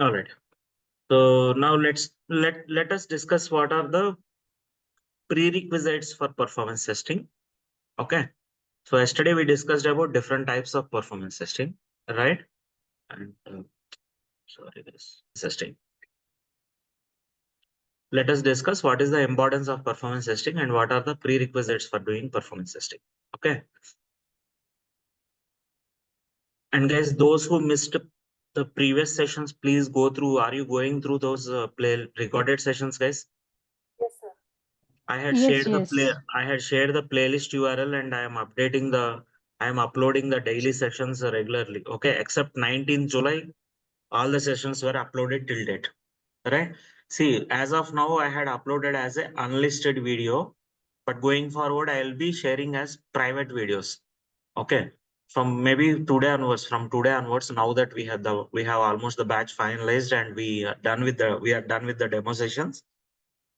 All right. So now let us discuss what are the prerequisites for performance testing. Okay. So yesterday we discussed about different types of performance testing, right? And sorry, this testing. Let us discuss what is the importance of performance testing and what are the prerequisites for doing performance testing. Okay. And guys, those who missed the previous sessions, please go through. Are you going through those play recorded sessions, guys? Yes, sir. I had Yes, shared the yes. playlist URL and I am uploading the daily sessions regularly. Okay, except 19th July, all the sessions were uploaded till date. Right? See, as of now, I had uploaded as a unlisted video, but going forward, I'll be sharing as private videos. Okay. From maybe today onwards, now that we have almost the batch finalized and we are done with the demo sessions.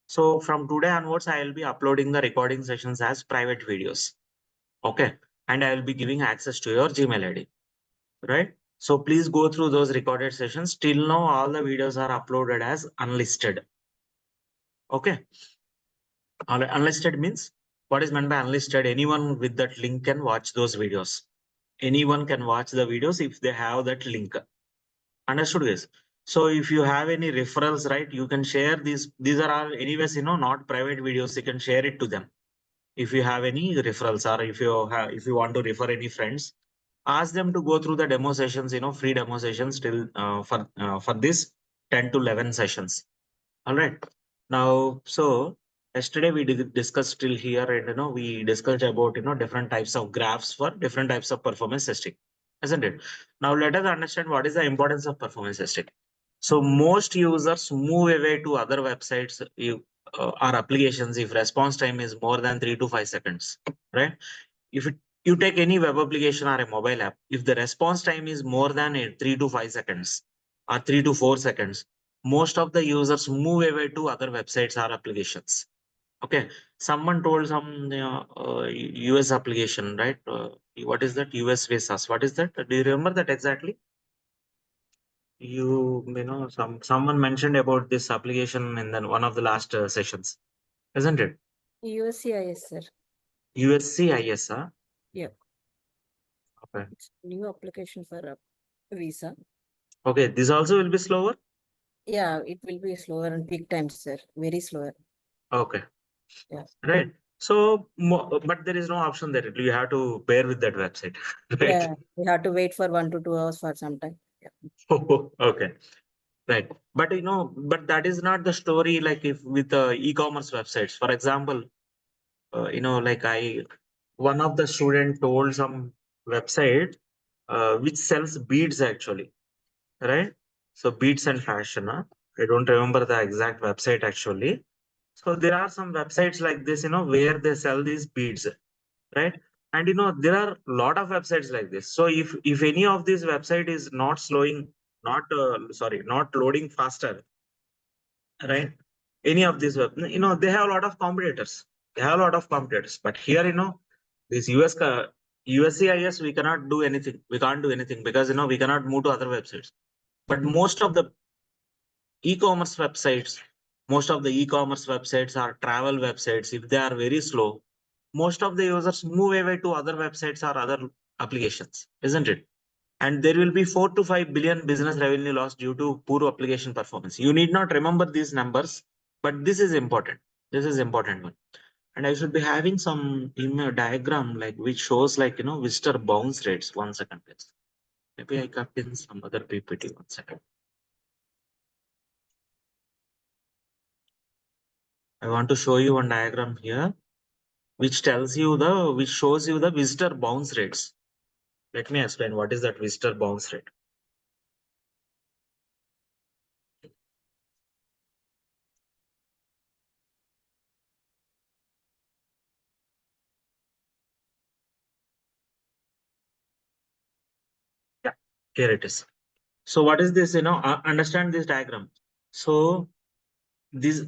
So from today onwards, I will be uploading the recording sessions as private videos. Okay. And I will be giving access to your Gmail ID. Right. So please go through those recorded sessions. Till now, all the videos are uploaded as unlisted. Okay. Unlisted means what is meant by unlisted? Anyone with that link can watch those videos. Anyone can watch the videos if they have that link. Understood, guys? So if you have any referrals, right, you can share these. These are all anyways, not private videos. You can share it to them. If you have any referrals or if you want to refer any friends, ask them to go through the demo sessions, free demo sessions till for this 10 to 11 sessions. All right. Now, so yesterday we did discuss till here, and we discussed about different types of graphs for different types of performance testing, isn't it? Now let us understand what is the importance of performance testing. So most users move away to other websites or applications if response time is more than 3 to 5 seconds, right? If you take any web application or a mobile app, if the response time is more than 3 to 5 seconds or 3 to 4 seconds, most of the users move away to other websites or applications. Okay, someone told some US application, right? What is that? US visas. What is that? Do you remember that exactly? Someone mentioned about this application in one of the last sessions, isn't it? USCIS, sir. USCIS, huh? Yeah. Okay. It's new application for a visa. Okay, this also will be slower. Yeah, it will be slower and peak times, sir. Very slower. Okay. Yeah. Right. So, but there is no option there. You have to bear with that website. Right. Yeah, we have to wait for 1 to 2 hours for some time. Yeah. Okay. Right. But but that is not the story like if with e-commerce websites. For example, like one of the student told some website which sells beads actually, right? So beads and fashion. Huh? I don't remember the exact website actually. So there are some websites like this, where they sell these beads, right? And there are a lot of websites like this. So if any of these website is not slowing, not loading faster, right? Any of these they have a lot of competitors. They have a lot of competitors. But here, this USCIS, we cannot do anything. We can't do anything because we cannot move to other websites. But most of the e-commerce websites, most of the e-commerce websites are travel websites. If they are very slow, most of the users move away to other websites or other applications, isn't it? And there will be 4 to 5 billion business revenue loss due to poor application performance. You need not remember these numbers, but this is important. This is important one. And I should be having some email diagram like which shows like visitor bounce rates. 1 second, please. Maybe I kept in some other PPT. 1 second. I want to show you one diagram here, which shows you the visitor bounce rates. Let me explain what is that visitor bounce rate. Yeah, here it is. So what is this? Understand this diagram. So these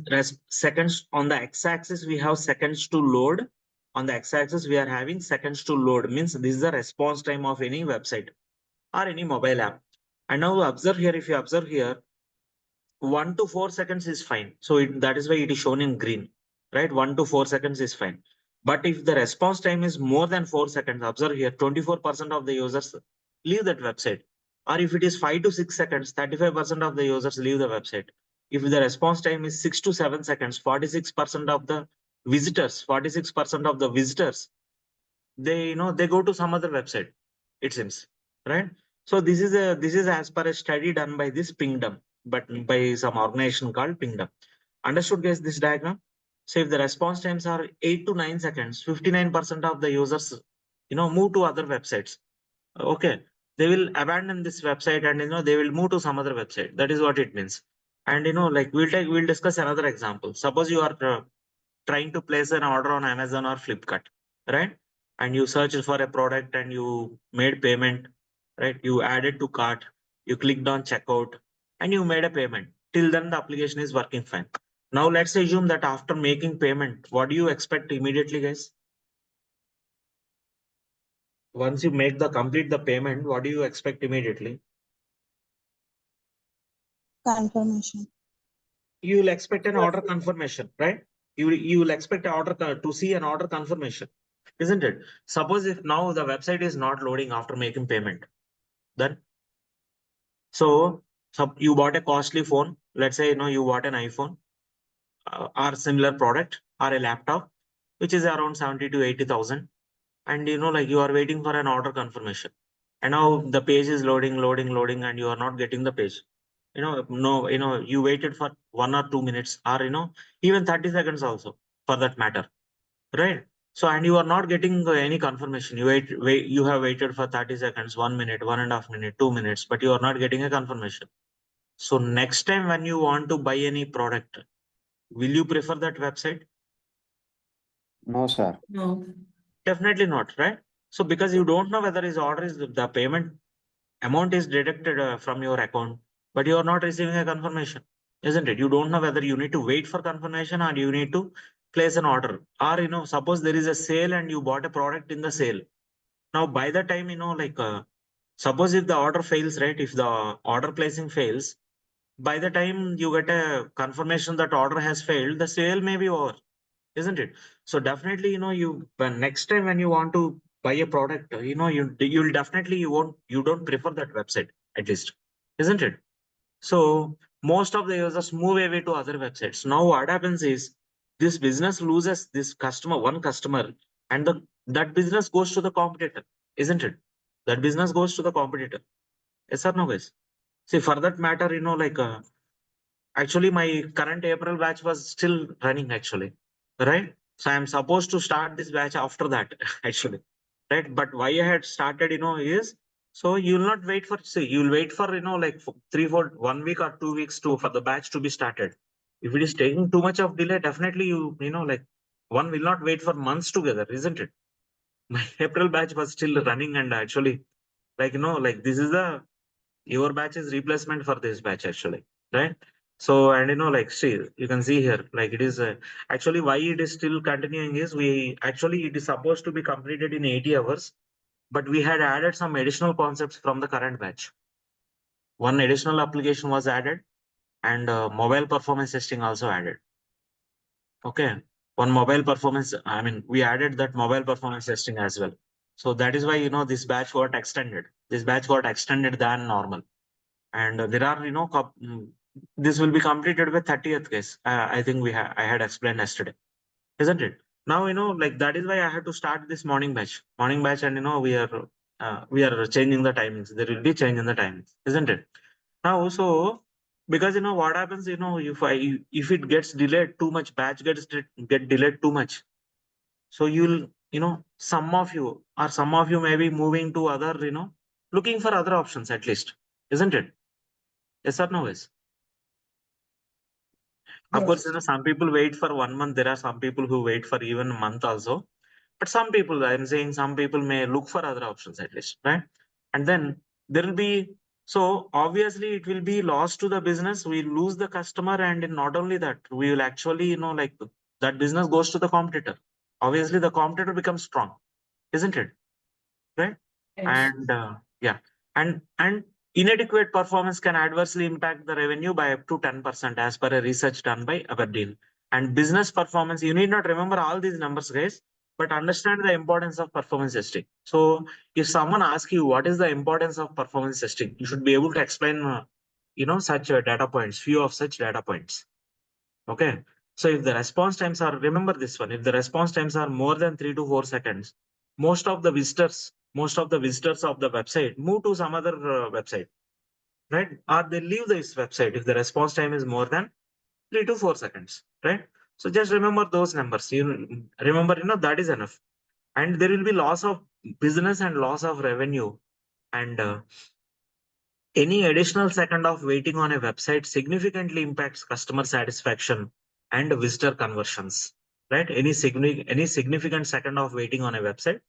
seconds on the x-axis, we have seconds to load. On the x-axis, we are having seconds to load. Means this is the response time of any website or any mobile app. And now observe here. If you observe here, 1 to 4 seconds is fine. So that is why it is shown in green, right? 1 to 4 seconds is fine. But if the response time is more than 4 seconds, observe here, 24% of the users leave that website. Or if it is 5 to 6 seconds, 35% of the users leave the website. If the response time is 6 to 7 seconds, 46% of the visitors, 46% of the visitors, they go to some other website, it seems, right? So this is as per a study done by this Pingdom, but by some organization called Pingdom. Understood, guys, this diagram? So if the response times are 8 to 9 seconds, 59% of the users, move to other websites. Okay, they will abandon this website and they will move to some other website. That is what it means. And like we'll discuss another example. Suppose you are trying to place an order on Amazon or Flipkart, right? And you searched for a product and you made payment, right? You added to cart, you clicked on checkout, and you made a payment. Till then, the application is working fine. Now, let's assume that after making payment, what do you expect immediately, guys? Once you make the complete the payment, what do you expect immediately? Confirmation. You will expect an order confirmation, right? You will expect an order to see an order confirmation, isn't it? Suppose if now the website is not loading after making payment, then so you bought a costly phone. Let's say you bought an iPhone or similar product or a laptop, which is around 70 to 80,000, and like you are waiting for an order confirmation, and now the page is loading, and you are not getting the page. No, you waited for 1 or 2 minutes, or even 30 seconds also, for that matter, right? So, and you are not getting any confirmation. You have waited for 30 seconds, 1 minute, 1.5 minutes, 2 minutes, but you are not getting a confirmation. So next time when you want to buy any product, will you prefer that website? No, sir. No. Definitely not, right? So because you don't know whether his order is the payment amount is deducted from your account, but you are not receiving a confirmation, isn't it? You don't know whether you need to wait for confirmation or you need to place an order. Or suppose there is a sale and you bought a product in the sale. Now by the time like suppose if the order fails, right? If the order placing fails, by the time you get a confirmation that order has failed, the sale may be over, isn't it? So definitely, when next time when you want to buy a product, you'll definitely you don't prefer that website, at least, isn't it? So most of the users move away to other websites. Now what happens is this business loses this one customer, and that business goes to the competitor, isn't it? That business goes to the competitor. Yes or no, guys? See, for that matter, like actually, my current April batch was still running actually, right? So I'm supposed to start this batch after that actually, right? But why I had started, is so you'll not wait for, see, you'll wait for, like 1 week or 2 weeks for the batch to be started. If it is taking too much of delay, definitely like one will not wait for months together, isn't it? My April batch was still running, and actually, like, like this is your batch is replacement for this batch actually, right? So, and like, see, you can see here, like it is actually why it is still continuing is it is supposed to be completed in 80 hours, but we had added some additional concepts from the current batch. One additional application was added, and mobile performance testing also added. Okay, one mobile performance, I mean, we added that mobile performance testing as well. So that is why this batch got extended. This batch got extended than normal. And there are this will be completed with 30th case. I think I had explained yesterday, isn't it? Now like that is why I had to start this morning batch, and we are changing the timings. There will be change in the timings, isn't it? Now, so because what happens, if it gets delayed too much, batch get delayed too much, so you'll some of you may be moving to other, looking for other options at least, isn't it? Yes or no, guys? Of course, Yes. some people wait for 1 month. There are some people who wait for even a month also. But some people, I'm saying some people may look for other options at least, right? And then there will be, so obviously it will be loss to the business. We lose the customer, and not only that, we will actually, like that business goes to the competitor. Obviously, the competitor becomes strong, isn't it? Right? Yes. And yeah, and Inadequate performance can adversely impact the revenue by up to 10% as per a research done by Aberdeen. And business performance, you need not remember all these numbers, guys, but understand the importance of performance testing. So if someone asks you what is the importance of performance testing, you should be able to explain, such data points, few of such data points. Okay. So if the response times are, remember this one, if the response times are more than 3 to 4 seconds, most of the visitors of the website move to some other website, right? Or they leave this website if the response time is more than 3 to 4 seconds, right? So just remember those numbers. You remember, that is enough. And there will be loss of business and loss of revenue. And any additional second of waiting on a website significantly impacts customer satisfaction and visitor conversions, right? Any significant second of waiting on a website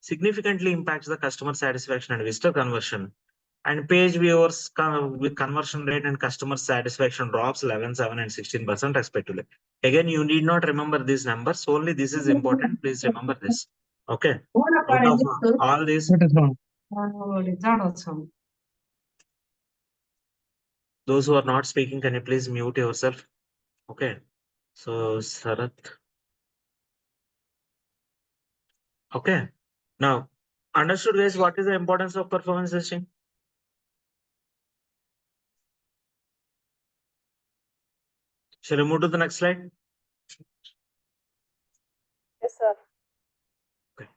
significantly impacts the customer satisfaction and visitor conversion. And page viewers with conversion rate and customer satisfaction drops 11, 7, and 16% respectively. Again, you need not remember these numbers. Only this is important. Please remember this. Okay. Out of all these, those who are not speaking, can you please mute yourself? Okay. So Sarath. Okay. Now, understood, guys, what is the importance of performance testing? Shall we move to the next slide? Yes, sir. Okay.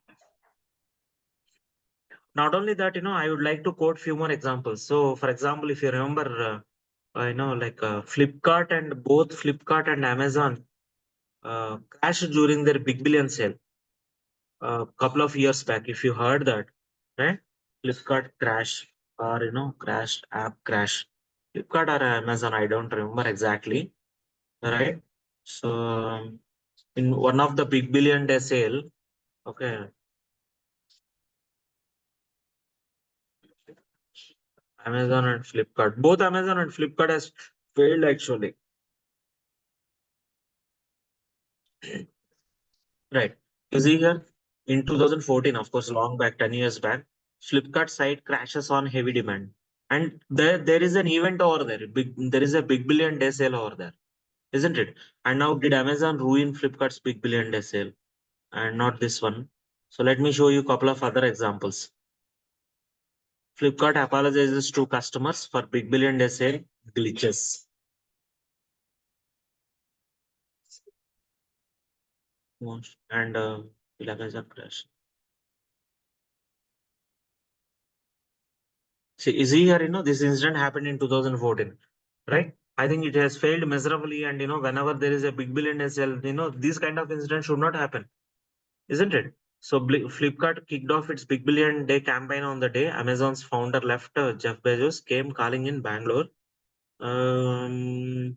Not only that, I would like to quote few more examples. So, for example, if you remember, Flipkart and both Flipkart and Amazon crashed during their Big Billion sale a couple of years back. If you heard that, right? Flipkart crash or crashed app crash. Flipkart or Amazon, I don't remember exactly, right? So in one of the Big Billion Day sale, okay, Amazon and Flipkart, both Amazon and Flipkart has failed actually. Right. You see here in 2014, of course, long back, 10 years back, Flipkart site crashes on heavy demand. And there is an event over there. There is a Big Billion Day sale over there, isn't it? And now did Amazon ruin Flipkart's Big Billion Day sale? And not this one. So let me show you a couple of other examples. Flipkart apologizes to customers for Big Billion Day sale glitches. And will Amazon crash? See here, this incident happened in 2014, right? I think it has failed miserably. And, whenever there is a Big Billion Day sale, these kind of incidents should not happen, isn't it? So Flipkart kicked off its Big Billion Day campaign on the day Amazon's founder left. Jeff Bezos came calling in Bangalore. And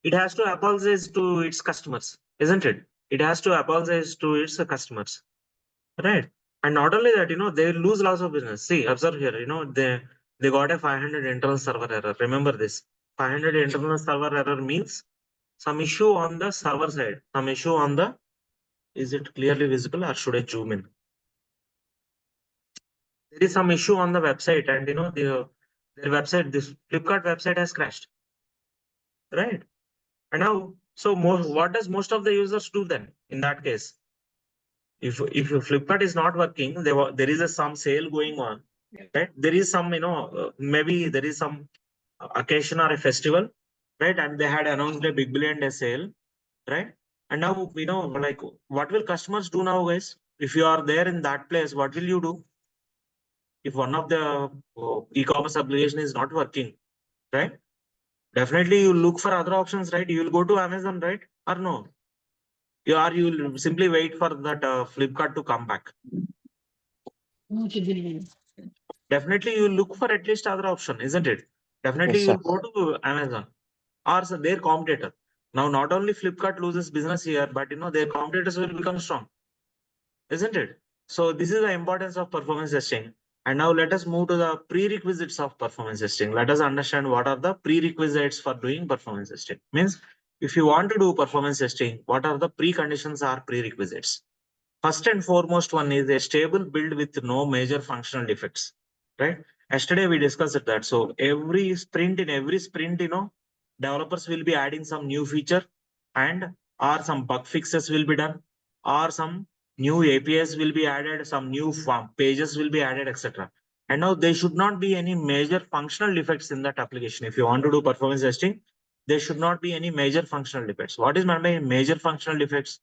it has to apologize to its customers, isn't it? It has to apologize to its customers, right? And not only that, they will lose lots of business. See, observe here, they got a 500 internal server error. Remember this. 500 internal server error means some issue on the server side, some issue on the, is it clearly visible or should I zoom in? There is some issue on the website and their website, this Flipkart website has crashed, right? And now, so what does most of the users do then in that case? If your Flipkart is not working, there is some sale going on, right? There is some, maybe there is some occasion or a festival, right? And they had announced a Big Billion Day sale, right? And now, like, what will customers do now, guys? If you are there in that place, what will you do? If one of the e-commerce application is not working, right? Definitely you look for other options, right? You will go to Amazon, right? Or no? You will simply wait for that Flipkart to come back. Definitely you look for at least other option, isn't it? Definitely Yes, you sir. will go to Amazon or their competitor. Now, not only Flipkart loses business here, but their competitors will become strong, isn't it? So this is the importance of performance testing. And now let us move to the prerequisites of performance testing. Let us understand what are the prerequisites for doing performance testing. Means if you want to do performance testing, what are the preconditions or prerequisites? First and foremost one is a stable build with no major functional defects, right? Yesterday we discussed that. So every sprint, developers will be adding some new feature and or some bug fixes will be done or some new APIs will be added, some new pages will be added, etc. And now there should not be any major functional defects in that application. If you want to do performance testing, there should not be any major functional defects. What is meant by major functional defects?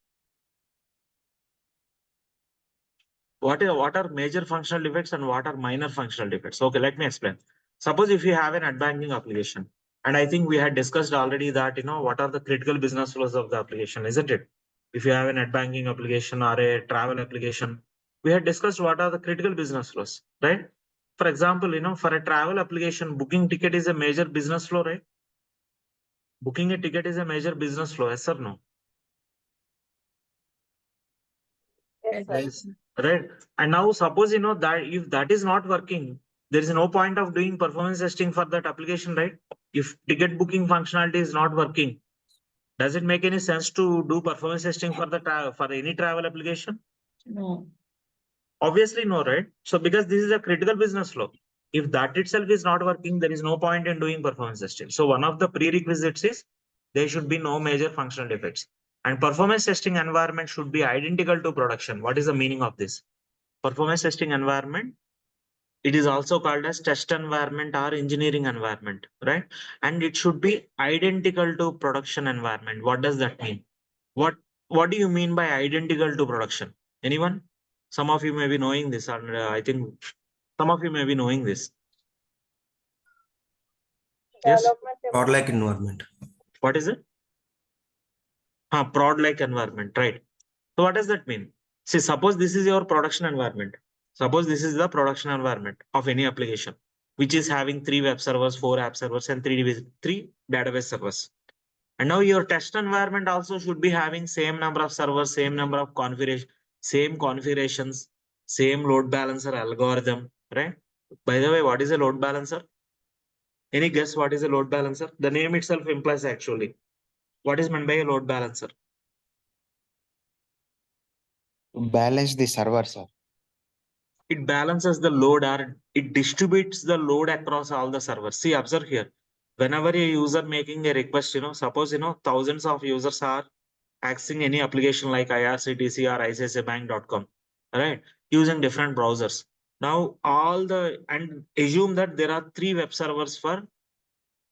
What are major functional defects and what are minor functional defects? Okay, let me explain. Suppose if you have an net banking application, and I think we had discussed already that what are the critical business flows of the application, isn't it? If you have a net banking application or a travel application, we had discussed what are the critical business flows, right? For example, for a travel application, booking ticket is a major business flow, right? Booking a ticket is a major business flow, yes or no? Yes, right. And now suppose that if that is not working, there is no point of doing performance testing for that application, right? If ticket booking functionality is not working, does it make any sense to do performance testing for for any travel application? No. Obviously no, right? So because this is a critical business flow, if that itself is not working, there is no point in doing performance testing. So one of the prerequisites is there should be no major functional defects. And performance testing environment should be identical to production. What is the meaning of this? Performance testing environment, it is also called as test environment or engineering environment, right? And it should be identical to production environment. What does that mean? What do you mean by identical to production? Anyone? Some of you may be knowing this, and I think some of you may be knowing this. Yes. Prod like environment. What is it? Prod like environment, right? So what does that mean? See, suppose this is your production environment. Suppose this is the production environment of any application, which is having 3 web servers, 4 app servers, and three database servers. And now your test environment also should be having same number of servers, same number of same configurations, same load balancer algorithm, right? By the way, what is a load balancer? Any guess what is a load balancer? The name itself implies actually. What is meant by a load balancer? Balance the server, sir. It balances the load or it distributes the load across all the servers. See, observe here. Whenever a user making a request, suppose, thousands of users are accessing any application like IRCTC or ICICIbank.com, right? Using different browsers. Now, and assume that there are 3 web servers for,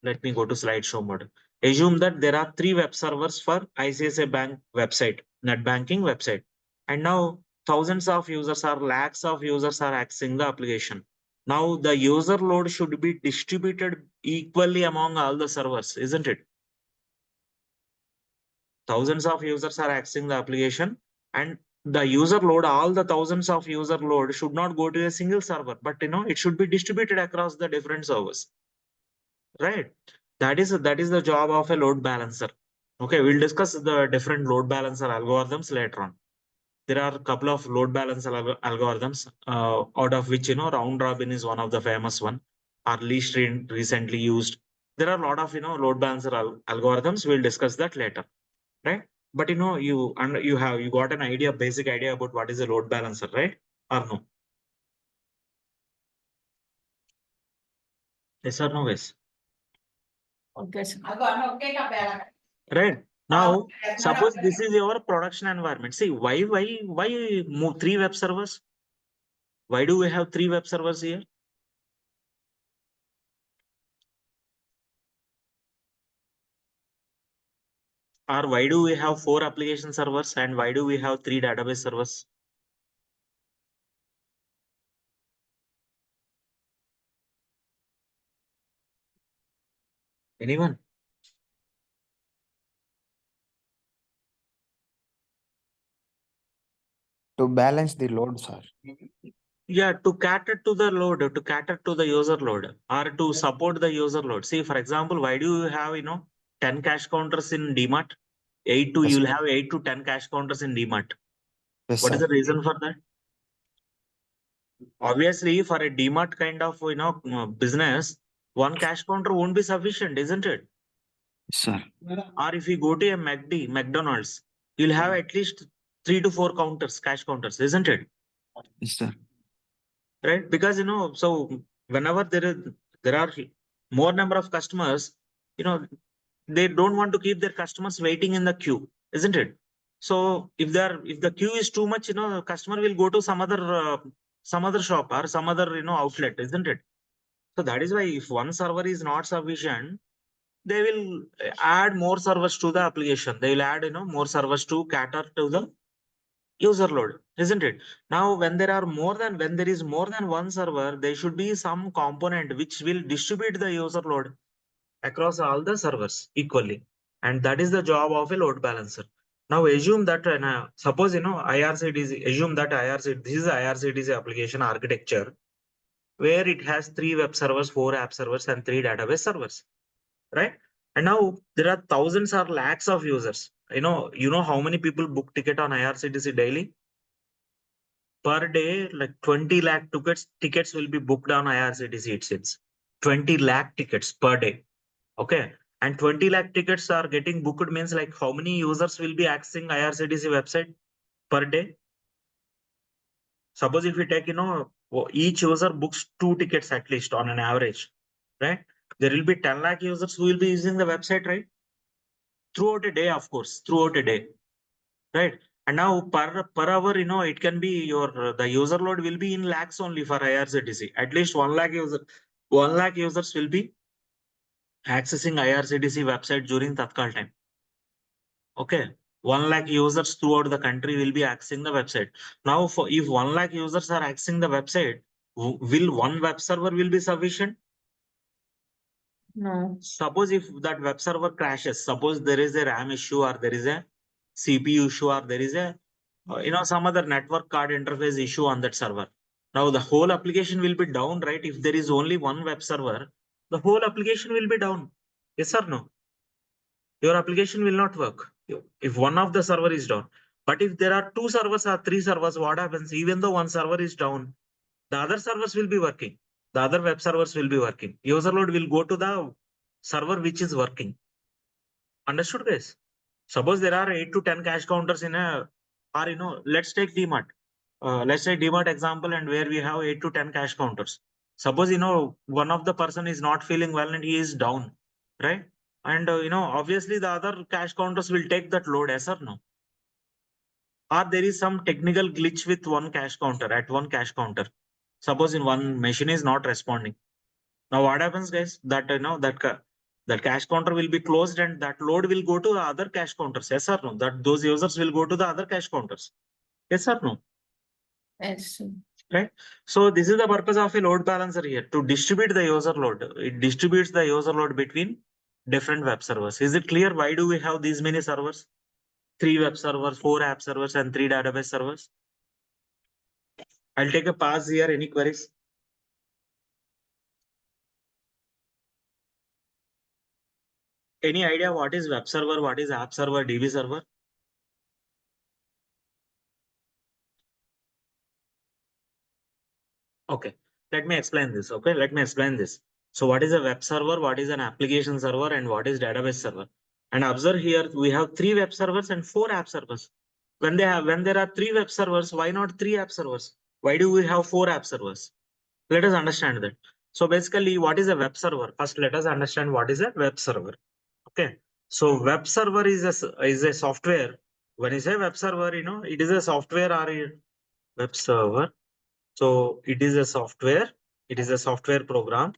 let me go to slideshow mode. Assume that there are 3 web servers for ICICI Bank website, net banking website. And now thousands of users or lakhs of users are accessing the application. Now the user load should be distributed equally among all the servers, isn't it? Thousands of users are accessing the application and the user load, all the thousands of user load should not go to a single server, but it should be distributed across the different servers, right? That is the job of a load balancer. Okay, we'll discuss the different load balancer algorithms later on. There are a couple of load balancer algorithms, out of which round robin is one of the famous one, or least recently used. There are a lot of load balancer algorithms. We'll discuss that later, right? But you got an idea, basic idea about what is a load balancer, right? Or no? Yes or no, guys? Okay, sir. Right. Now, suppose this is your production environment. See, why move 3 web servers? Why do we have 3 web servers here? Or why do we have 4 application servers and why do we have 3 database servers? Anyone? To balance the load, sir. Yeah, to cater to the load, to cater to the user load, or to support the user load. See, for example, why do you have 10 cache counters in DMART? Yes. You'll have 8 to 10 cache counters in DMART. Yes, What is sir. the reason for that? Obviously, for a DMART kind of business, 1 cache counter won't be sufficient, isn't it? Sir. Or if you go to a McDonald's, you'll have at least 3 to 4 counters, cache counters, isn't it? Yes, sir. Right? Because so whenever there are more number of customers, they don't want to keep their customers waiting in the queue, isn't it? So if the queue is too much, customer will go to some other shop or some other outlet, isn't it? So that is why if one server is not sufficient, they will add more servers to the application. They will add more servers to cater to the user load, isn't it? Now when there is more than one server, there should be some component which will distribute the user load across all the servers equally, and that is the job of a load balancer. Now assume that suppose IRCDC, assume that this is IRCDC application architecture where it has 3 web servers, 4 app servers, and 3 database servers, right? And now there are thousands or lakhs of users. You know how many people book ticket on IRCTC daily? Per day, like 20 lakh tickets will be booked on IRCTC, it seems. 20 lakh tickets per day. Okay. And 20 lakh tickets are getting booked means like how many users will be accessing IRCTC website per day? Suppose if we take, each user books 2 tickets at least on an average, right? There will be 10 lakh users who will be using the website, right? Throughout a day, of course, throughout a day, right? And now per hour, it can be the user load will be in lakhs only for IRCTC. At least 1 lakh users will be accessing IRCTC website during Tatkal time. Okay. 1 lakh users throughout the country will be accessing the website. Now, if 1 lakh users are accessing the website, will one web server will be sufficient? No. Suppose if that web server crashes, suppose there is a RAM issue or there is a CPU issue or there is a some other network card interface issue on that server. Now the whole application will be down, right? If there is only one web server, the whole application will be down. Yes or no? Your application will not work if one of the server is down. But if there are 2 servers or 3 servers, what happens? Even though one server is down, the other servers will be working. The other web servers will be working. User load will go to the server which is working. Understood, guys? Suppose there are 8 to 10 cache counters let's take DMart. Let's take DMart example, and where we have 8 to 10 cache counters. Suppose one of the person is not feeling well and he is down, right? And obviously the other cache counters will take that load, yes or no? Or there is some technical glitch with one cache counter. Suppose in one machine is not responding. Now what happens, guys? That that cache counter will be closed and that load will go to the other cache counters. Yes or no? That those users will go to the other cache counters. Yes or no? Yes. Right. So this is the purpose of a load balancer here, to distribute the user load. It distributes the user load between different web servers. Is it clear? Why do we have these many servers? 3 web servers, 4 app servers, and 3 database servers. I'll take a pause here. Any queries? Any idea what is web server, what is app server, DB server? Okay, let me explain this. Okay, let me explain this. So what is a web server, what is an application server, and what is database server? And observe here, we have 3 web servers and 4 app servers. When there are 3 web servers, why not 3 app servers? Why do we have 4 app servers? Let us understand that. So basically, what is a web server? First, let us understand what is a web server. Okay. So web server is a software. When you say web server, it is a software or a web server. So it is a software. It is a software program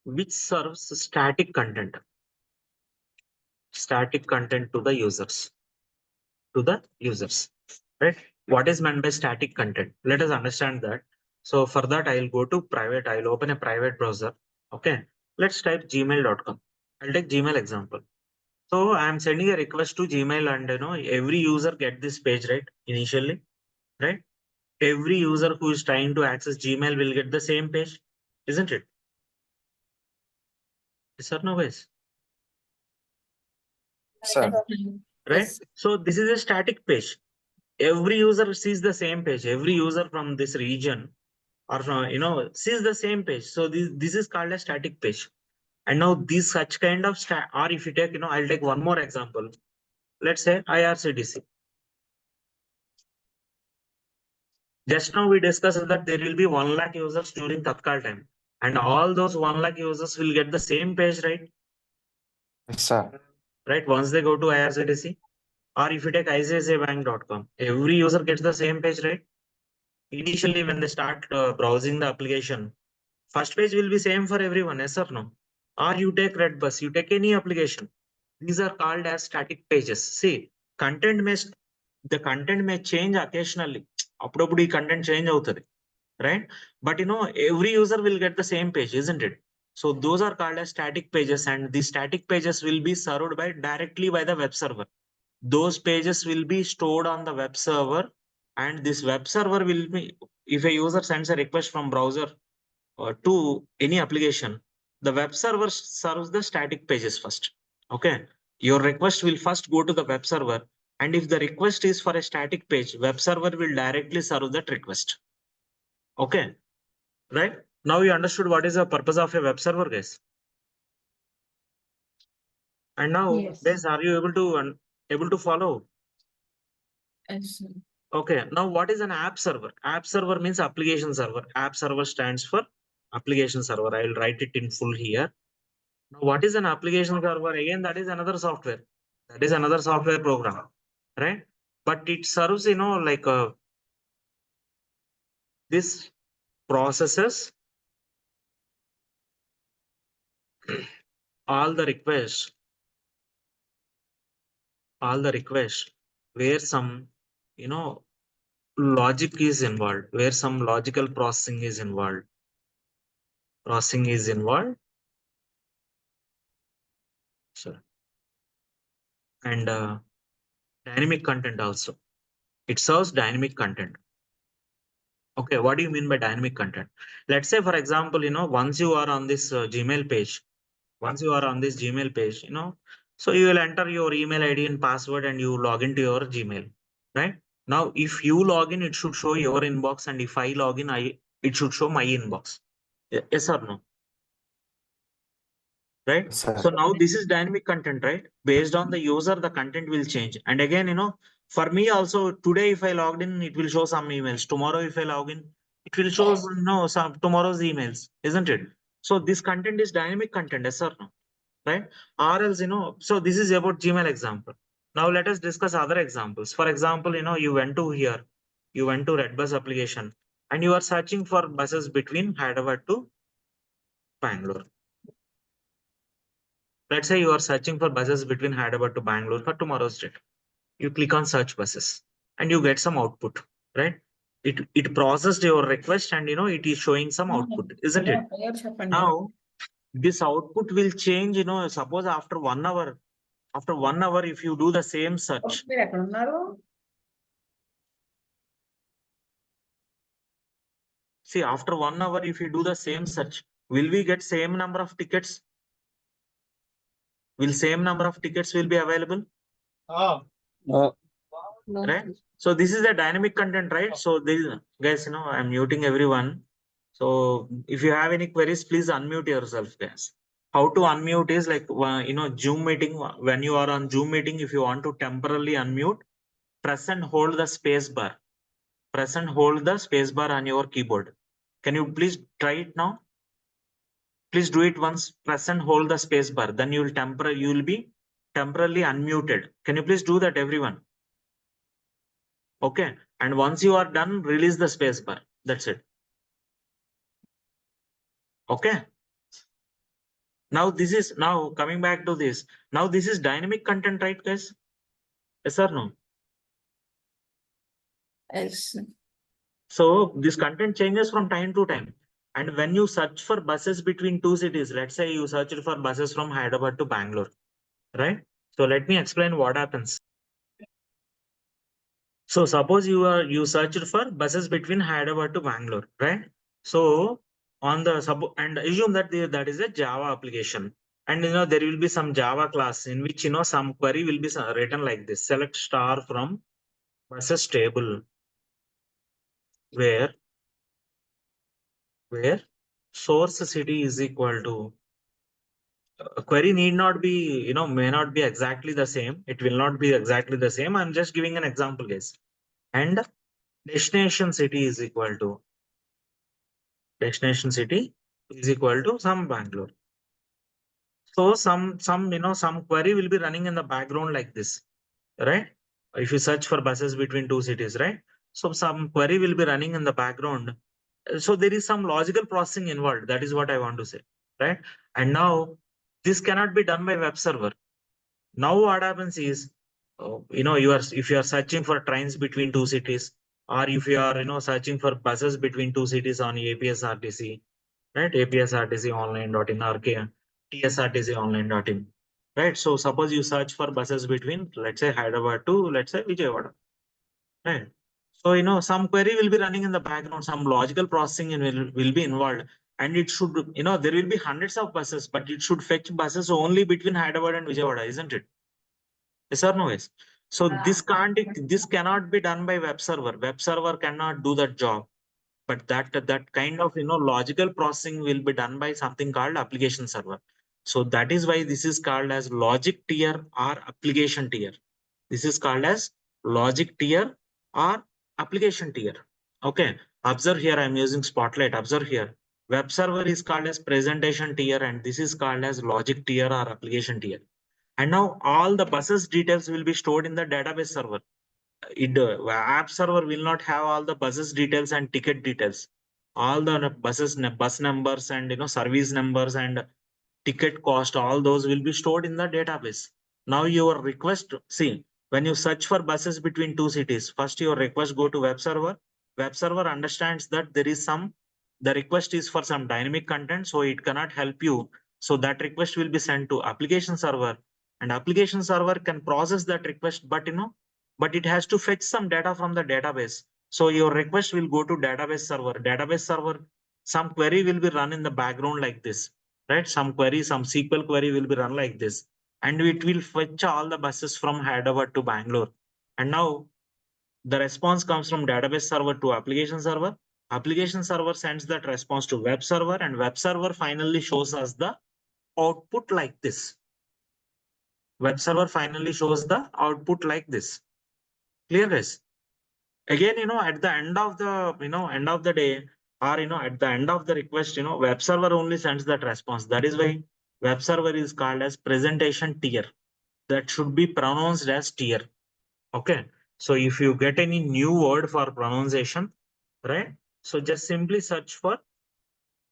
which serves static content to the users. Right? What is meant by static content? Let us understand that. So for that, I'll go to private. I'll open a private browser. Okay. Let's type gmail.com. I'll take Gmail example. So I'm sending a request to Gmail, and every user get this page, right? Initially, right? Every user who is trying to access Gmail will get the same page, isn't it? Yes or no, guys? Sir. Right? Yes. So this is a static page. Every user sees the same page. Every user from this region or from sees the same page. So this is called a static page. And now this such kind of or if you take, I'll take one more example. Let's say IRCTC. Just now we discussed that there will be 1 lakh users during Tatkal time, and all those 1 lakh users will get the same page, right? Yes, sir. Right, once they go to IRCTC, or if you take ICICIbank.com, every user gets the same page, right? Initially, when they start browsing the application, first page will be same for everyone, yes or no? Or you take Redbus, you take any application. These are called as static pages. See, the content may change occasionally. అప్పుడప్పుడు ఈ content change అవుతుంది, right? But every user will get the same page, isn't it? So those are called as static pages, and these static pages will be served directly by the web server. Those pages will be stored on the web server, and this web server will be, if a user sends a request from browser to any application, the web server serves the static pages first. Okay, your request will first go to the web server, and if the request is for a static page, web server will directly serve that request. Okay, right? Now you understood what is the purpose of a web server, guys. And now, Yes. guys, are you able to follow? Yes, sir. Okay, now what is an app server? App server means application server. App server stands for application server. I will write it in full here. Now, what is an application server? Again, that is another software. That is another software program, right? But it serves, like this processes all the requests where some, logic is involved, where some logical processing is involved. Sure. And dynamic content also. It serves dynamic content. Okay, what do you mean by dynamic content? Let's say, for example, once you are on this Gmail page, so you will enter your email ID and password and you log into your Gmail, right? Now, if you log in, it should show your inbox, and if I log in, it should show my inbox. Yes or no? Right? Yes, sir. So now this is dynamic content, right? Based on the user, the content will change. And again, for me also, today, if I logged in, it will show some emails. Tomorrow, if I log in, it will show, some tomorrow's emails, isn't it? So this content is dynamic content, yes or no? Right? Or else, so this is about Gmail example. Now let us discuss other examples. For example, you went to Redbus application, and you are searching for buses between Hyderabad to Bangalore. Let's say you are searching for buses between Hyderabad to Bangalore for tomorrow's date. You click on search buses and you get some output, right? It processed your request, and it is showing some output, isn't it? Now this output will change, suppose after 1 hour, if you do the same search, see, after 1 hour, if you do the same search, will we get same number of tickets? Will same number of tickets will be available? No, Right? sir. So this is the dynamic content, right? So this, guys, I'm muting everyone. So if you have any queries, please unmute yourself, guys. How to unmute is like, Zoom meeting. When you are on Zoom meeting, if you want to temporarily unmute, press and hold the space bar. Press and hold the space bar on your keyboard. Can you please try it now? Please do it once. Press and hold the space bar. Then you will be temporarily unmuted. Can you please do that, everyone? Okay. And once you are done, release the space bar. That's it. Okay. Now coming back to this. Now this is dynamic content, right, guys? Yes or no? Yes. So this content changes from time to time. And when you search for buses between two cities, let's say you searched for buses from Hyderabad to Bangalore, right? So let me explain what happens. So suppose you searched for buses between Hyderabad to Bangalore, right? So on the and assume that that is a Java application, and there will be some Java class in which some query will be written like this: select star from buses table where source city is equal to, a query need not be, may not be exactly the same. It will not be exactly the same. I'm just giving an example, guys. And destination city is equal to some Bangalore. So some some query will be running in the background like this, right? If you search for buses between two cities, right? So some query will be running in the background. So there is some logical processing involved. That is what I want to say, right? And now this cannot be done by web server. Now what happens is, if you are searching for trains between two cities, or if you are searching for buses between two cities on APSRTC, right? APSRTC online.in or TSRTC online.in, right? So suppose you search for buses between, let's say, Hyderabad to, let's say, Vijayawada, right? So some query will be running in the background, some logical processing will be involved, and it should, there will be hundreds of buses, but it should fetch buses only between Hyderabad and Vijayawada, isn't it? Yes or no? Yes. So this cannot be done by web server. Web server cannot do that job. But that kind of logical processing will be done by something called application server. So that is why this is called as logic tier or application tier. This is called as logic tier or application tier. Okay. Observe here, I'm using Spotlight. Observe here. Web server is called as presentation tier, and this is called as logic tier or application tier. And now all the buses details will be stored in the database server. App server will not have all the buses details and ticket details. All the bus numbers and service numbers and ticket cost, all those will be stored in the database. Now your request, see, when you search for buses between two cities, first your request go to web server. Web server understands that the request is for some dynamic content, so it cannot help you. So that request will be sent to application server, and application server can process that request, but it has to fetch some data from the database. So your request will go to database server. Database server, some query will be run in the background like this, right? Some SQL query will be run like this, and it will fetch all the buses from Hyderabad to Bangalore. And now the response comes from database server to application server. Application server sends that response to web server, and web server finally shows us the output like this. Web server finally shows the output like this. Clear, guys? Again, at the end of the day, or at the end of the request, web server only sends that response. That is why web server is called as presentation tier. That should be pronounced as tier. Okay. So if you get any new word for pronunciation, right? So just simply search for,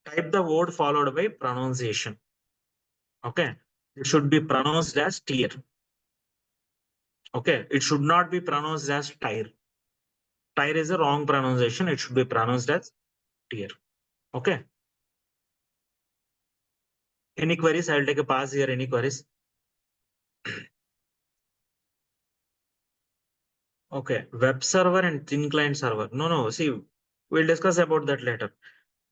type the word followed by pronunciation. Okay. It should be pronounced as tier. Okay. It should not be pronounced as tire. Tire is a wrong pronunciation. It should be pronounced as tier. Okay. Any queries? I'll take a pass here. Any queries? Okay. Web server and thin client server. No. See, we'll discuss about that later.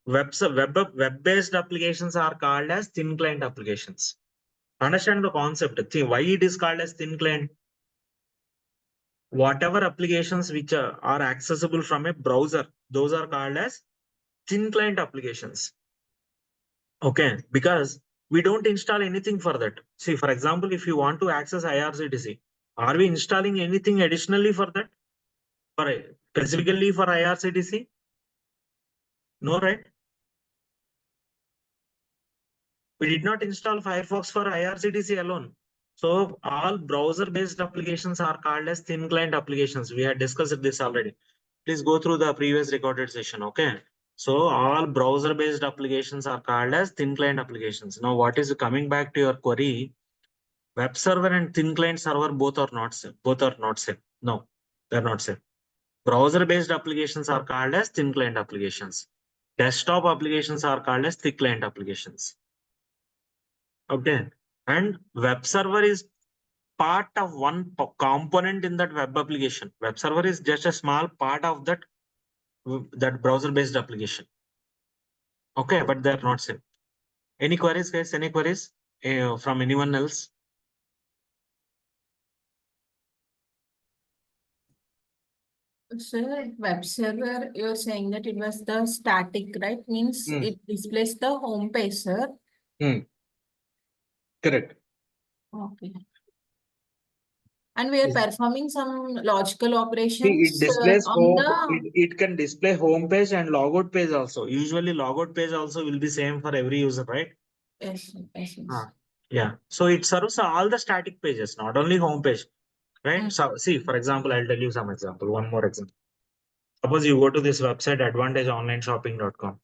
Web-based applications are called as thin client applications. Understand the concept. See, why it is called as thin client? Whatever applications which are accessible from a browser, those are called as thin client applications. Okay, because we don't install anything for that. See, for example, if you want to access IRCTC, are we installing anything additionally for that? Specifically for IRCTC? No, right? We did not install Firefox for IRCTC alone. So all browser-based applications are called as thin client applications. We had discussed this already. Please go through the previous recorded session. Okay. So all browser-based applications are called as thin client applications. Now, what is coming back to your query? Web server and thin client server both are not same. Both are not same. No, they're not same. Browser-based applications are called as thin client applications. Desktop applications are called as thick client applications. Okay. And web server is part of one component in that web application. Web server is just a small part of that browser-based application. Okay, but they're not same. Any queries, guys? Any queries from anyone else? Sir, web server, you're saying that it was the static, right? Means it displays the home page, sir. Correct. Okay. And we are Is- performing some logical See, operations it displays on home, the. it can display home page and logout page also. Usually logout page also will be same for every user, right? Yes, yes, yes. Yeah. So it serves all the static pages, not only home page, right? Mm. So see, for example, I'll tell you some example, one more example. Suppose you go to this website, advantageonlineshopping.com.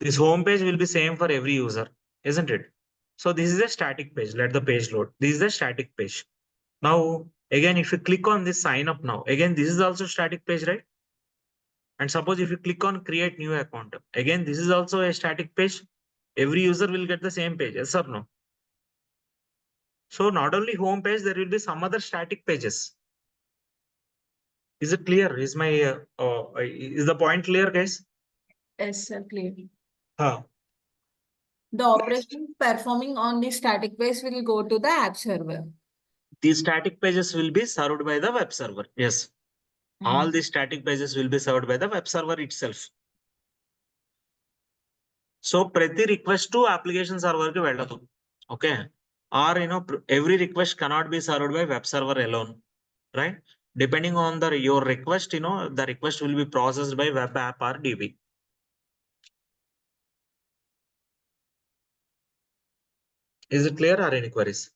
This home page will be same for every user, isn't it? So this is a static page. Let the page load. This is a static page. Now, again, if you click on this sign up now, again, this is also static page, right? And suppose if you click on create new account, again, this is also a static page. Every user will get the same page, yes or no? So not only home page, there will be some other static pages. Is it clear? Is the point clear, guys? Yes, sir, clear. Huh. The operation performing on the static base will go to the app server. These static pages will be served by the web server. Yes. All these static pages will be served by the web server itself. So ప్రతి request to application server కి వెళ్ళదు. Okay. Or every request cannot be served by web server alone, right? Depending on your request, the request will be processed by web app or DB. Is it clear or any queries?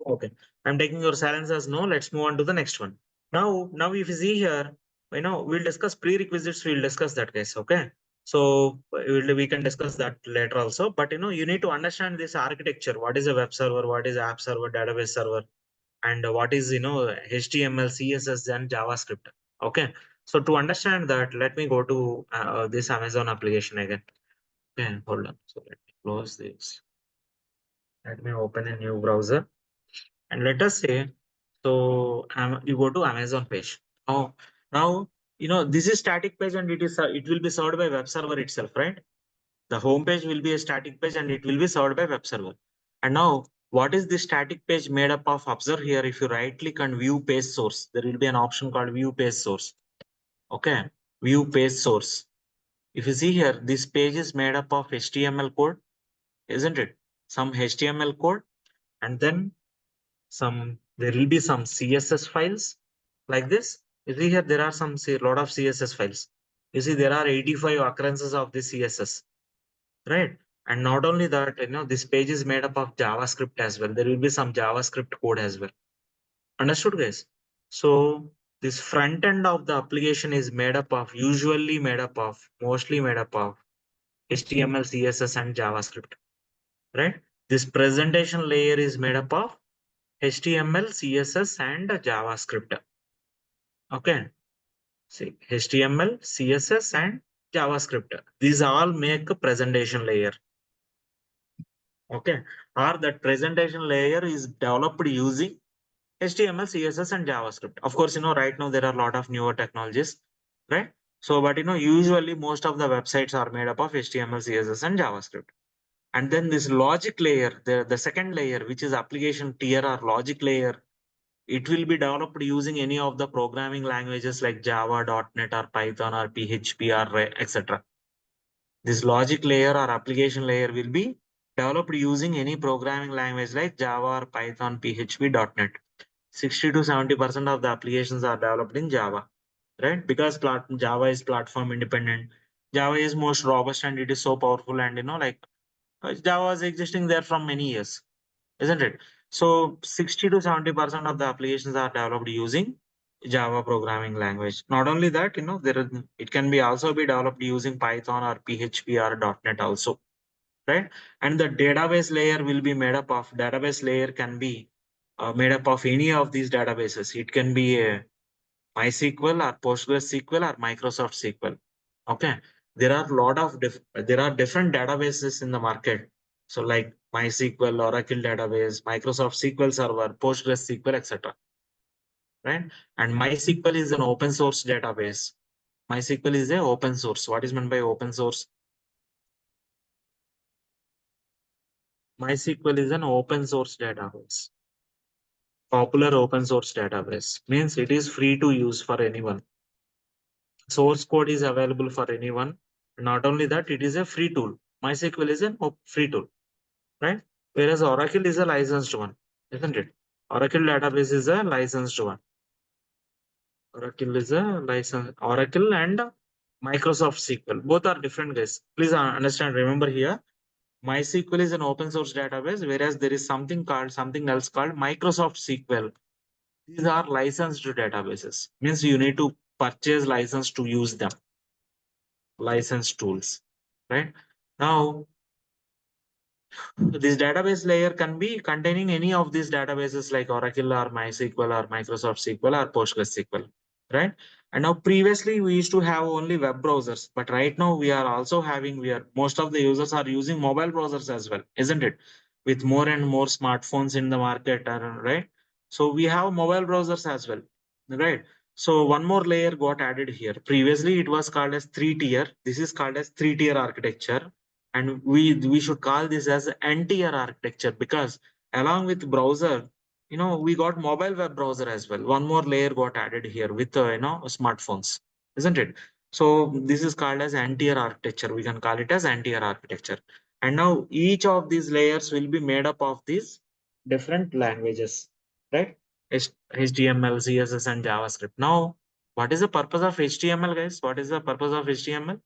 Okay, I'm taking your silence as no. Let's move on to the next one. Now if you see here, we'll discuss prerequisites. We'll discuss that, guys. Okay. So we can discuss that later also. But you need to understand this architecture. What is a web server? What is app server, database server, and what is HTML, CSS, and JavaScript. Okay. So to understand that, let me go to this Amazon application again. Okay, hold on. So let me close this. Let me open a new browser. And let us say, so you go to Amazon page. Now, this is static page and it will be served by web server itself, right? The home page will be a static page and it will be served by web server. And now, what is this static page made up of? Observe here, if you right click on view page source, there will be an option called view page source. Okay, view page source. If you see here, this page is made up of HTML code, isn't it? Some HTML code, and then there will be some CSS files like this. You see here, there are lot of CSS files. You see, there are 85 occurrences of this CSS, right? And not only that, this page is made up of JavaScript as well. There will be some JavaScript code as well. Understood, guys? So this front end of the application is mostly made up of HTML, CSS, and JavaScript, right? This presentation layer is made up of HTML, CSS, and JavaScript. Okay. See, HTML, CSS, and JavaScript. These all make a presentation layer. Okay. Or that presentation layer is developed using HTML, CSS, and JavaScript. Of course, right now there are a lot of newer technologies, right? So, but usually most of the websites are made up of HTML, CSS, and JavaScript. And then this logic layer, the second layer, which is application tier or logic layer, it will be developed using any of the programming languages like Java, .NET, or Python, or PHP, or etc. This logic layer or application layer will be developed using any programming language like Java or Python, PHP, .NET. 60 to 70% of the applications are developed in Java, right? Because Java is platform independent. Java is most robust and it is so powerful, and Java is existing there from many years, isn't it? So 60 to 70% of the applications are developed using Java programming language. Not only that, it can be also be developed using Python or PHP or .NET also, right? And the database layer will be made up of, database layer can be made up of any of these databases. It can be a MySQL or PostgreSQL or Microsoft SQL. Okay, there are there are different databases in the market. So like MySQL, Oracle database, Microsoft SQL Server, PostgreSQL, etc. Right? And MySQL is an open source database. MySQL is a open source. What is meant by open source? MySQL is an open source database. Popular open source database means it is free to use for anyone. Source code is available for anyone. Not only that, it is a free tool. MySQL is a free tool, right? Whereas Oracle is a licensed one, isn't it? Oracle database is a licensed one. Oracle is a license. Oracle and Microsoft SQL. Both are different, guys. Please understand, remember here, MySQL is an open source database, whereas there is something else called Microsoft SQL. These are licensed databases. Means you need to purchase license to use them. Licensed tools, right? Now, this database layer can be containing any of these databases like Oracle or MySQL or Microsoft SQL or PostgreSQL, right? And now previously we used to have only web browsers, but right now we are also having, most of the users are using mobile browsers as well, isn't it? With more and more smartphones in the market, right? So we have mobile browsers as well, right? So one more layer got added here. Previously it was called as 3-tier. This is called as 3-tier architecture, and we should call this as n-tier architecture, because along with browser, we got mobile web browser as well. One more layer got added here with smartphones, isn't it? So this is called as n-tier architecture. We can call it as n-tier architecture. And now each of these layers will be made up of these different languages, right? HTML, CSS, and JavaScript. Now, what is the purpose of HTML, guys? What is the purpose of HTML?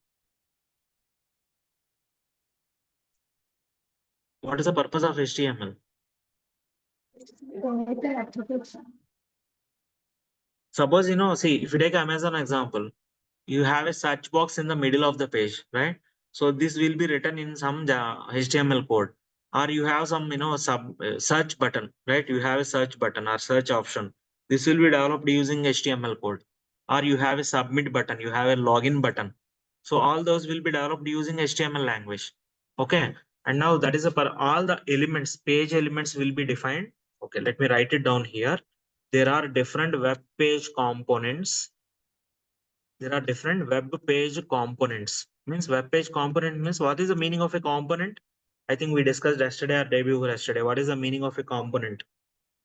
What is the purpose of HTML? Suppose, see, if you take Amazon example, you have a search box in the middle of the page, right? So this will be written in some HTML code, or you have some, search button, right? You have a search button or search option. This will be developed using HTML code, or you have a submit button, you have a login button. So all those will be developed using HTML language. Okay. And now that is all the elements, page elements will be defined. Okay. Let me write it down here. There are different web page components. There are different web page components. Means web page component means, what is the meaning of a component? I think we discussed yesterday or day before yesterday. What is the meaning of a component?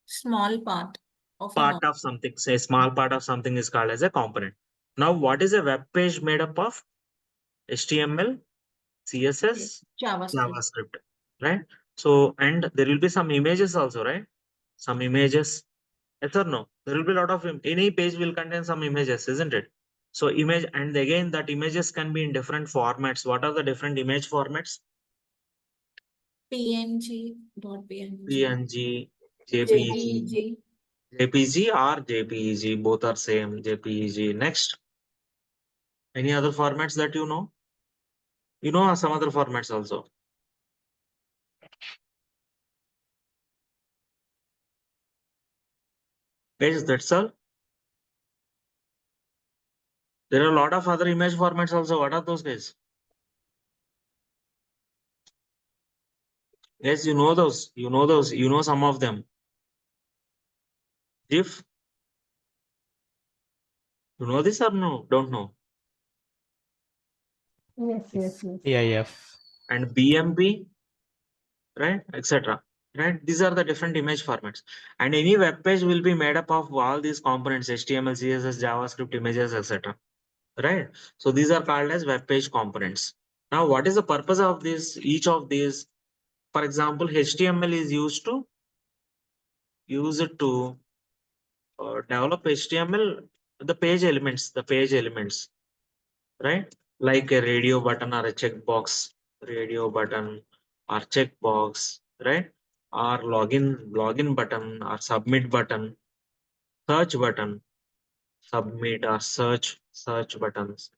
Small part of an Part of something. Say small part of something is called as a component. Now, what is a web page made up of? HTML, CSS, JavaScript. JavaScript, right? So, and there will be some images also, right? Some images. Yes or no? There will be a lot of any page will contain some images, isn't it? So image, and again that images can be in different formats. What are the different image formats? PNG. PNG, JPG, JPG or JPEG. Both are same. JPEG. Next, any other formats that you know? You know some other formats also. Guys, that's all. There are a lot of other image formats also. What are those, guys? Yes, you know those. You know those. You know some of them. GIF. You know this or no? Don't know. Yes. AIF. And BMP, right, etc. Right? These are the different image formats. And any web page will be made up of all these components: HTML, CSS, JavaScript, images, etc. Right? So these are called as web page components. Now, what is the purpose of this? Each of these, for example, HTML is used to develop HTML, the page elements, right? Like a radio button or a checkbox, radio button or checkbox, right? Or login button or submit button, search button, submit or search buttons.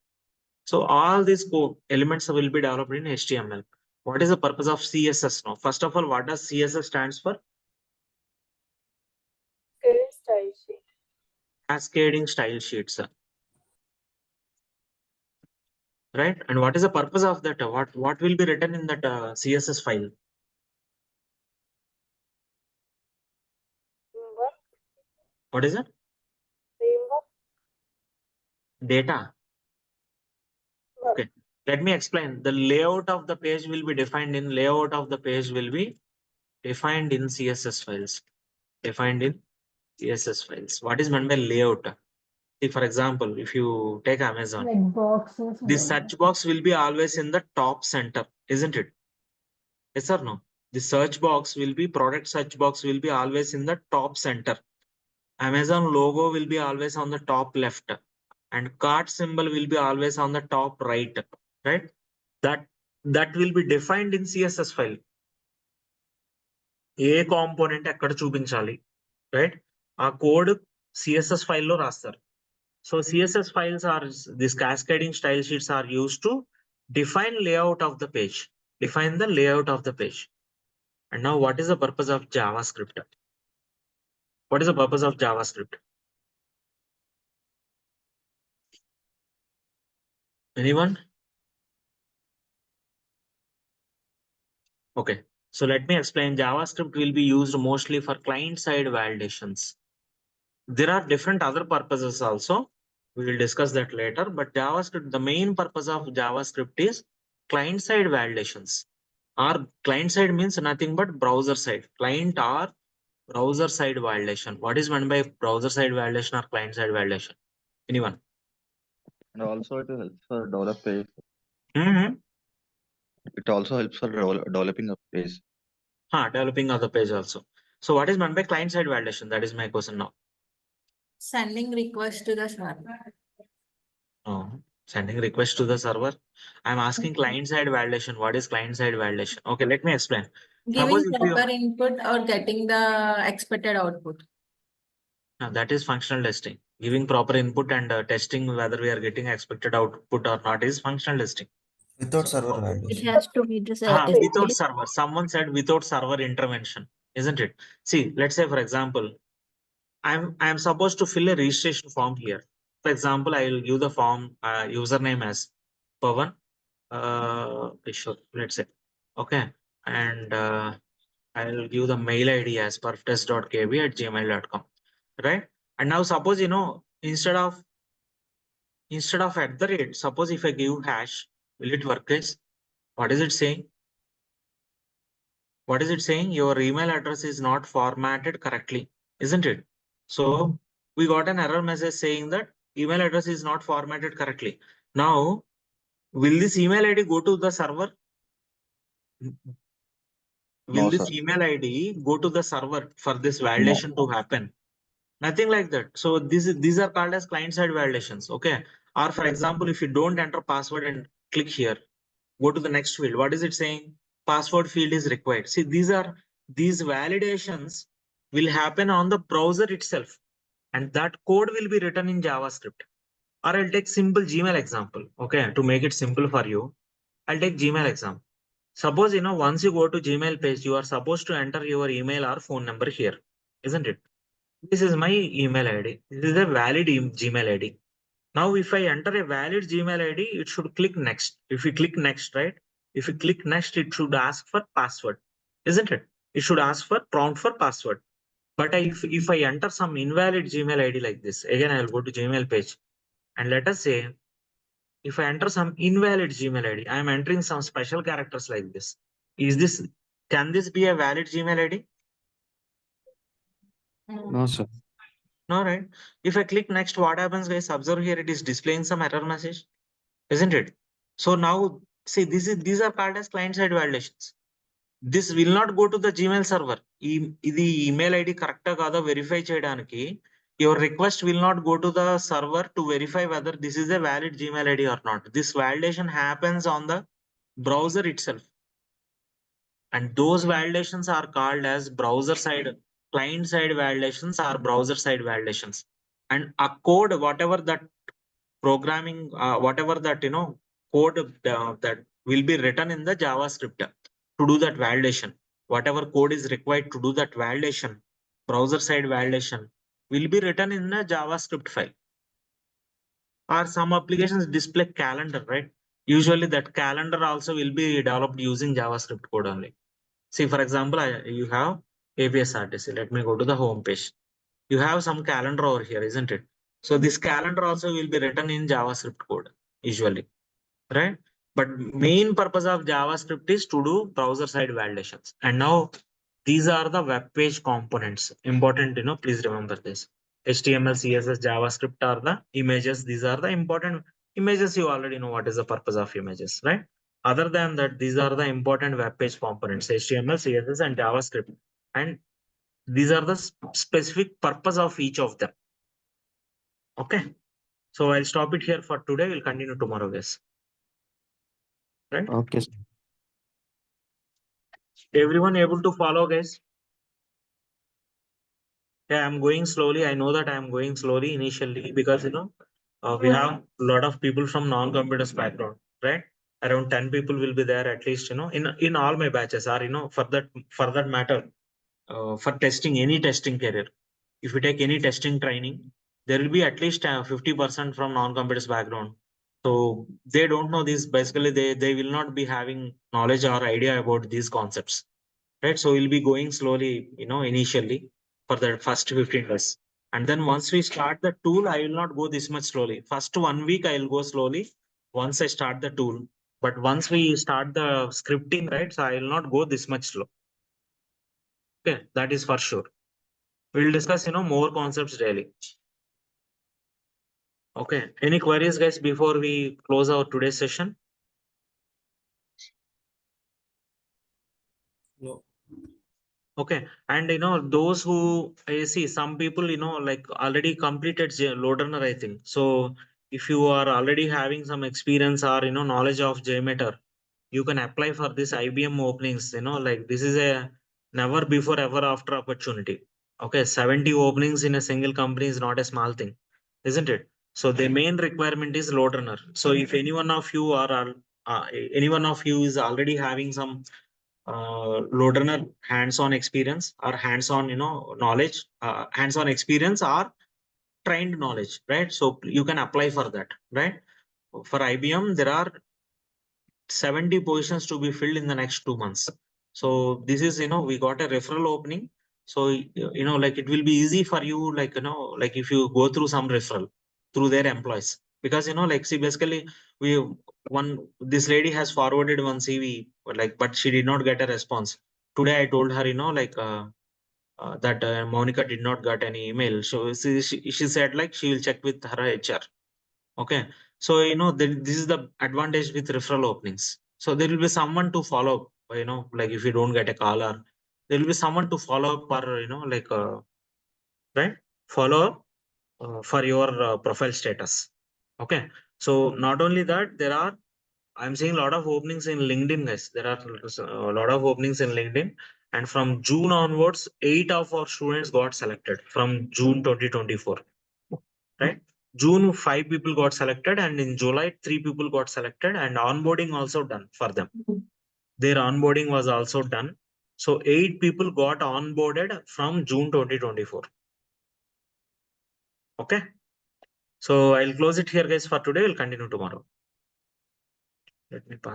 So all these elements will be developed in HTML. What is the purpose of CSS now? First of all, what does CSS stands for? Cascading style sheets, right? And what is the purpose of that? What will be written in that CSS file? What is it? Data. Okay. Let me explain. The layout of the page will be defined in CSS files. Defined in CSS files. What is meant by layout? See, for example, if you take Amazon, Like boxes. the search box will be always in the top center, isn't it? Yes or no? The search box will be product search box will be always in the top center. Amazon logo will be always on the top left, and cart symbol will be always on the top right, right? That will be defined in CSS file. ఏ component ఎక్కడ చూపించాలి, right? ఆ code CSS ఫైల్లో రాస్తారు. So CSS files are this cascading style sheets are used to define layout of the page, define the layout of the page. And now what is the purpose of JavaScript? What is the purpose of JavaScript? Anyone? Okay, so let me explain. JavaScript will be used mostly for client-side validations. There are different other purposes also. We will discuss that later. But JavaScript, the main purpose of JavaScript is client-side validations. Or client-side means nothing but browser-side. Client or browser-side validation. What is meant by browser-side validation or client-side validation? Anyone? And also it helps for develop page. Mm-hmm. It also helps for developing a page. Developing of the page also. So what is meant by client-side validation? That is my question now. Sending request to the server. Oh, sending request to the server. I'm asking client-side validation. What is client-side validation? Okay, let me explain. Giving Suppose if you, proper input or getting the expected output. that is functional testing. Giving proper input and testing whether we are getting expected output or not is functional testing. Without So, server It validation. has to meet the without SLA. server. Someone said without server intervention, isn't it? See, let's say for example, I'm supposed to fill a registration form here. For example, I will give the form username as Pavan. Sure, let's say. Okay. And I'll give the mail ID as perftest.kb@gmail.com. Right. And now suppose, instead of at the rate, suppose if I give hash, will it work, guys? What is it saying? What is it saying? Your email address is not formatted correctly, isn't it? So we got an error message saying that email address is not formatted correctly. Now, will this email ID go to the server? Will No, this sir. email ID go to the server for this validation to happen? Nothing like that. So these are called as client-side validations. Okay. Or for example, if you don't enter password and click here, go to the next field. What is it saying? Password field is required. See, these validations will happen on the browser itself, and that code will be written in JavaScript. Or I'll take simple Gmail example. Okay, to make it simple for you, I'll take Gmail example. Suppose once you go to Gmail page, you are supposed to enter your email or phone number here, isn't it? This is my email ID. This is a valid Gmail ID. Now, if I enter a valid Gmail ID, it should click next. If you click next, right? If you click next, it should ask for password, isn't it? It should ask for prompt for password. But if I enter some invalid Gmail ID like this, again, I'll go to Gmail page. And let us say, if I enter some invalid Gmail ID, I'm entering some special characters like this. Can this be a valid Gmail ID? No, sir. No, right? If I click next, what happens, guys? Observe here, it is displaying some error message, isn't it? So now, see, these are called as client-side validations. This will not go to the Gmail server. The email ID correct kaada verify cheyadaniki, your request will not go to the server to verify whether this is a valid Gmail ID or not. This validation happens on the browser itself. And those validations are called as browser side, client side validations or browser side validations. And a code, whatever that programming, whatever that, code that will be written in the JavaScript to do that validation, whatever code is required to do that validation, browser side validation will be written in a JavaScript file. Or some applications display calendar, right? Usually that calendar also will be developed using JavaScript code only. See, for example, you have APSRTC. Let me go to the home page. You have some calendar over here, isn't it? So this calendar also will be written in JavaScript code usually, right? But main purpose of JavaScript is to do browser side validations. And now these are the web page components. Important, please remember this. HTML, CSS, JavaScript are the images. These are the important images. You already know what is the purpose of images, right? Other than that, these are the important web page components, HTML, CSS, and JavaScript. And these are the specific purpose of each of them. Okay. So I'll stop it here for today. We'll continue tomorrow, guys. Right? Okay, sir. Everyone able to follow, guys? Yeah, I'm going slowly. I know that I'm going slowly initially because we have a lot of people from non-computers background, right? Around 10 people will be there at least, in all my batches are, for that matter, for testing, any testing career. If you take any testing training, there will be at least 50% from non-computers background. So they don't know this. Basically, they will not be having knowledge or idea about these concepts, right? So we'll be going slowly, initially for the first 15 days. And then once we start the tool, I will not go this much slowly. First 1 week, I will go slowly once I start the tool. But once we start the scripting, right? So I will not go this much slow. Okay, that is for sure. We'll discuss, more concepts daily. Okay. Any queries, guys, before we close our today's session? No. Okay. And those who I see some people, like already completed LoadRunner, I think. So if you are already having some experience or knowledge of JMeter, you can apply for this IBM openings. Like this is a never before ever after opportunity. Okay, 70 openings in a single company is not a small thing, isn't it? So the main requirement is LoadRunner. So if any one of you any one of you is already having some LoadRunner hands-on experience or hands-on knowledge, hands-on experience or trained knowledge, right? So you can apply for that, right? For IBM, there are 70 positions to be filled in the next 2 months. So this is, we got a referral opening. So, like it will be easy for you, like, like if you go through some referral through their employees, because, like, see, basically this lady has forwarded one CV, but she did not get a response. Today, I told her, like, that Monica did not get any email. So she said like she will check with her HR. Okay. So, this is the advantage with referral openings. So there will be someone to follow up, like if you don't get a call or there will be someone to follow up or, like, right? Follow up for your profile status. Okay. So not only that, I'm seeing a lot of openings in LinkedIn, guys. There are a lot of openings in LinkedIn. And from June onwards, 8 of our students got selected from June 2024. Right? June, 5 people got selected, and in July, 3 people got selected, and onboarding also done for them. Their onboarding was also done. So 8 people got onboarded from June 2024. Okay. So I'll close it here, guys, for today. We'll continue tomorrow. Let me pass.